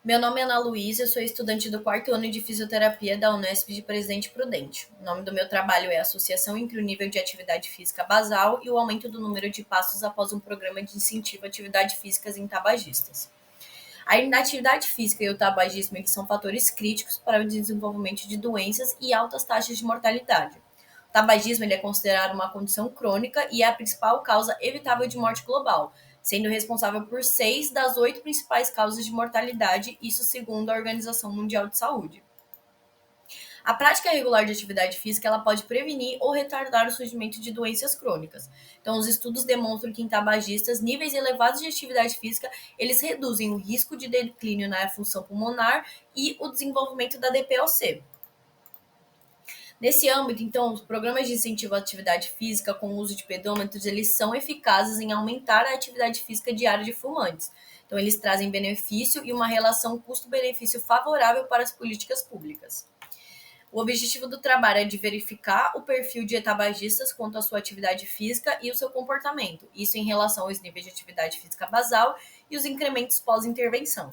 Meu nome é Ana Luísa, eu sou estudante do 4º ano de Fisioterapia da Unesp de Presidente Prudente. O nome do meu trabalho é Associação entre o nível de atividade física basal e o aumento do número de passos após um programa de incentivo a atividades físicas em tabagistas. A inatividade física e o tabagismo são fatores críticos para o desenvolvimento de doenças e altas taxas de mortalidade. O tabagismo é considerado uma condição crônica e é a principal causa evitável de morte global, sendo responsável por 6 das 8 principais causas de mortalidade, isso segundo a Organização Mundial de Saúde. A prática regular de atividade física ela pode prevenir ou retardar o surgimento de doenças crônicas. Então, os estudos demonstram que em tabagistas, níveis elevados de atividade física, eles reduzem o risco de declínio na função pulmonar e o desenvolvimento da DPOC. Nesse âmbito, então, os programas de incentivo à atividade física com o uso de pedômetros, eles são eficazes em aumentar a atividade física diária de fumantes. Então, eles trazem benefício e uma relação custo-benefício favorável para as políticas públicas. O objetivo do trabalho é de verificar o perfil de tabagistas quanto à sua atividade física e o seu comportamento, isso em relação aos níveis de atividade física basal e os incrementos pós-intervenção.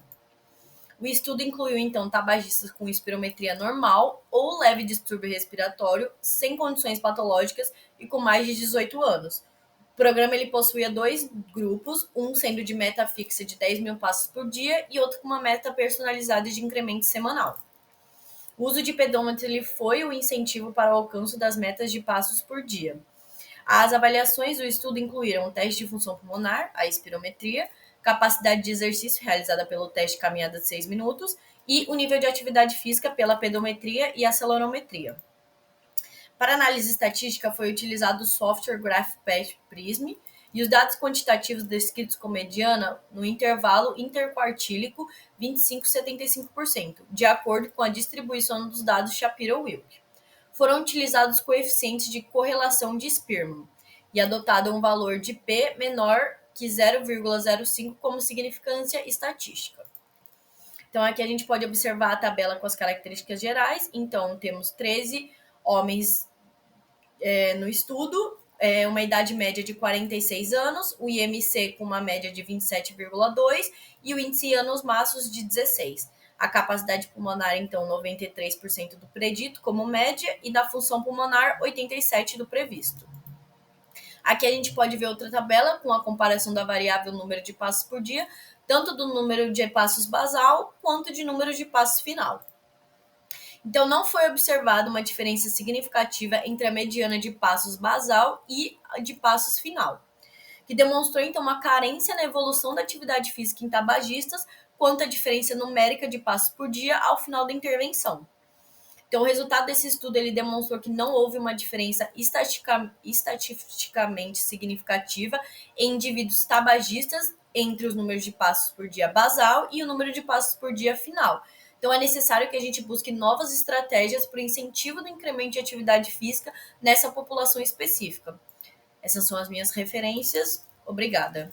O estudo incluiu, então, tabagistas com espirometria normal ou leve distúrbio respiratório, sem condições patológicas e com mais de 18 anos. O programa ele possuía 2 grupos, um sendo de meta fixa de 10 mil passos por dia e outro com uma meta personalizada de incremento semanal. O uso de pedômetro ele foi o incentivo para o alcance das metas de passos por dia. As avaliações do estudo incluíram o teste de função pulmonar, a espirometria, capacidade de exercício realizada pelo teste de caminhada de 6 minutos e o nível de atividade física pela pedometria e acelerometria. Para análise estatística foi utilizado o software GraphPad Prism e os dados quantitativos descritos com mediana no intervalo interquartílico 25-75%, de acordo com a distribuição dos dados Shapiro-Wilk. Foram utilizados coeficientes de correlação de Spearman e adotado um valor de P menor que 0,05 como significância estatística. Então, aqui a gente pode observar a tabela com as características gerais. Então, temos 13 homens no estudo, uma idade média de 46 anos, o IMC com uma média de 27,2 e o índice anos-massos de 16. A capacidade pulmonar, então, 93% do predito como média e da função pulmonar, 87% do previsto. Aqui a gente pode ver outra tabela com a comparação da variável número de passos por dia, tanto do número de passos basal quanto de número de passos final. Então, não foi observada uma diferença significativa entre a mediana de passos basal e a de passos final, que demonstrou, então, uma carência na evolução da atividade física em tabagistas quanto à diferença numérica de passos por dia ao final da intervenção. Então, o resultado desse estudo ele demonstrou que não houve uma diferença estatisticamente significativa em indivíduos tabagistas entre os números de passos por dia basal e o número de passos por dia final. Então, é necessário que a gente busque novas estratégias para o incentivo do incremento de atividade física nessa população específica. Essas são as minhas referências. Obrigada.